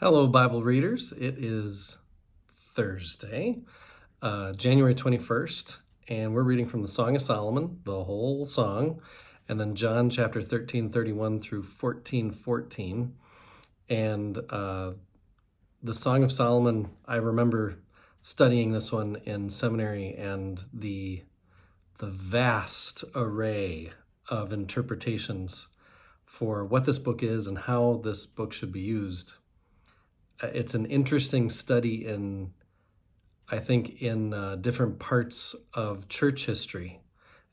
Hello, Bible readers. It is Thursday, January 21st, and we're reading from the Song of Solomon, the whole song, and then John chapter 13:31 through 14:14. And the Song of Solomon, I remember studying this one in seminary, and the vast array of interpretations for what this book is and how this book should be used. It's an interesting study I think, in different parts of church history.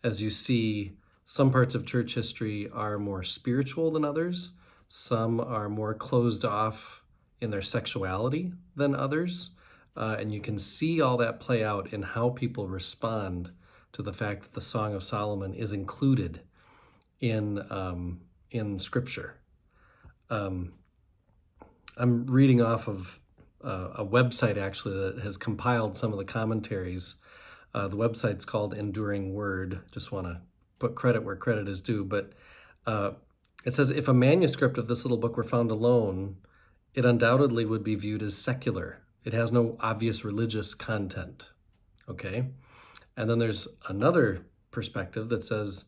As you see, some parts of church history are more spiritual than others. Some are more closed off in their sexuality than others. And you can see all that play out in how people respond to the fact that the Song of Solomon is included in Scripture. I'm reading off of a website actually that has compiled some of the commentaries. The website's called Enduring Word. Just want to put credit where credit is due. But it says, if a manuscript of this little book were found alone, it undoubtedly would be viewed as secular. It has no obvious religious content. Okay? And then there's another perspective that says,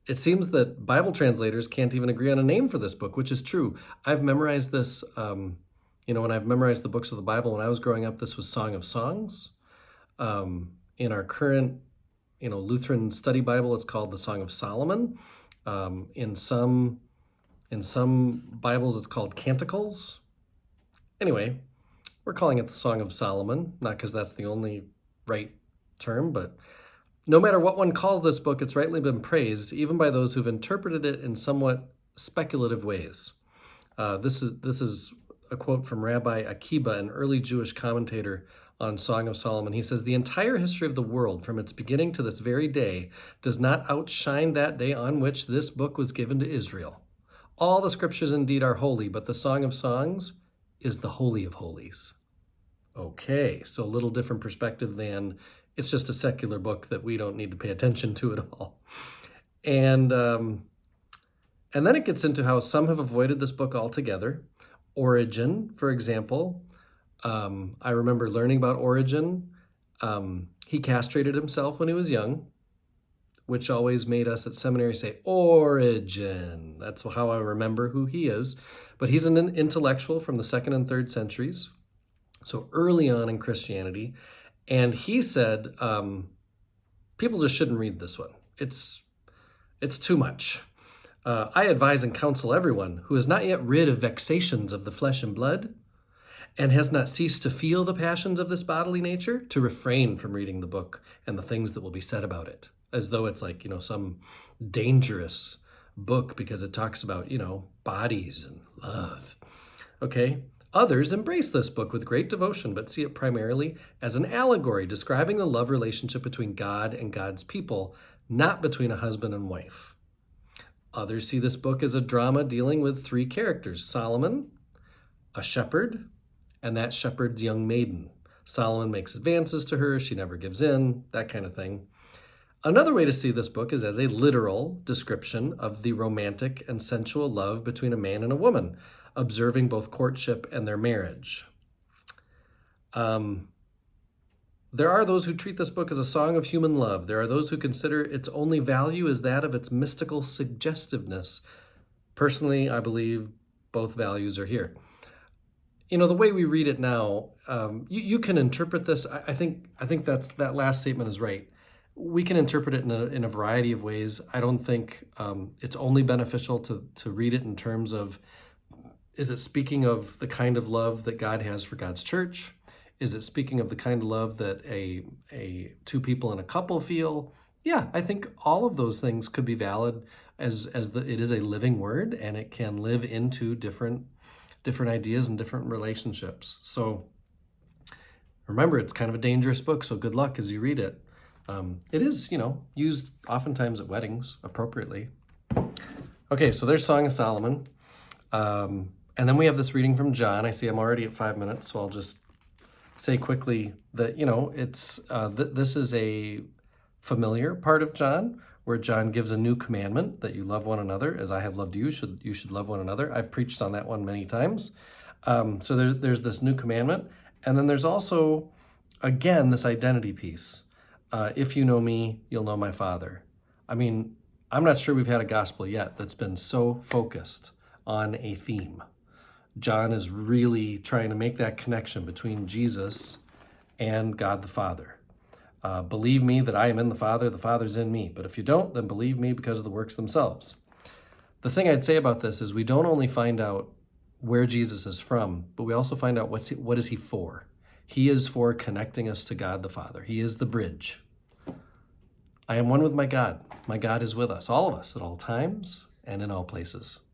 it seems that Bible translators can't even agree on a name for this book, which is true. I've memorized this, when I've memorized the books of the Bible, when I was growing up, this was Song of Songs. In our current, Lutheran study Bible, it's called the Song of Solomon. In some Bibles, it's called Canticles. Anyway, we're calling it the Song of Solomon, not because that's the only right term, but no matter what one calls this book, it's rightly been praised, even by those who've interpreted it in somewhat speculative ways. This is a quote from Rabbi Akiba, an early Jewish commentator on Song of Solomon. He says, "The entire history of the world, from its beginning to this very day, does not outshine that day on which this book was given to Israel. All the scriptures indeed are holy, but the Song of Songs is the Holy of Holies." Okay, so a little different perspective than it's just a secular book that we don't need to pay attention to at all. And then it gets into how some have avoided this book altogether. Origen, for example, I remember learning about Origen. He castrated himself when he was young, which always made us at seminary say, Origen. That's how I remember who he is. But he's an intellectual from the 2nd and 3rd centuries, so early on in Christianity. And he said, people just shouldn't read this one. It's too much. I advise and counsel everyone who is not yet rid of vexations of the flesh and blood and has not ceased to feel the passions of this bodily nature to refrain from reading the book and the things that will be said about it, as though it's like, some dangerous book because it talks about, bodies and love. Okay? Others embrace this book with great devotion, but see it primarily as an allegory describing the love relationship between God and God's people, not between a husband and wife. Others see this book as a drama dealing with 3 characters: Solomon, a shepherd, and that shepherd's young maiden. Solomon makes advances to her, she never gives in, that kind of thing. Another way to see this book is as a literal description of the romantic and sensual love between a man and a woman, observing both courtship and their marriage. There are those who treat this book as a song of human love. There are those who consider its only value is that of its mystical suggestiveness. Personally, I believe both values are here. The way we read it now, you can interpret this. I think that last statement is right. We can interpret it in a variety of ways. I don't think it's only beneficial to read it in terms of, is it speaking of the kind of love that God has for God's church? Is it speaking of the kind of love that a 2 people in a couple feel? Yeah, I think all of those things could be valid as it is a living word, and it can live into different ideas and different relationships. So remember, it's kind of a dangerous book, so good luck as you read it. It is, used oftentimes at weddings appropriately. Okay, so there's Song of Solomon. And then we have this reading from John. I see I'm already at 5 minutes, so I'll just say quickly that, it's this is a familiar part of John. where John gives a new commandment that you love one another as I have loved you. You should love one another. I've preached on that one many times. So there's this new commandment. And then there's also, again, this identity piece. If you know me, you'll know my Father. I mean, I'm not sure we've had a gospel yet that's been so focused on a theme. John is really trying to make that connection between Jesus and God the Father. Believe me that I am in the Father's in me. But if you don't, then believe me because of the works themselves. The thing I'd say about this is we don't only find out where Jesus is from, but we also find out what is he for. He is for connecting us to God the Father. He is the bridge. I am one with my God. My God is with us, all of us, at all times and in all places.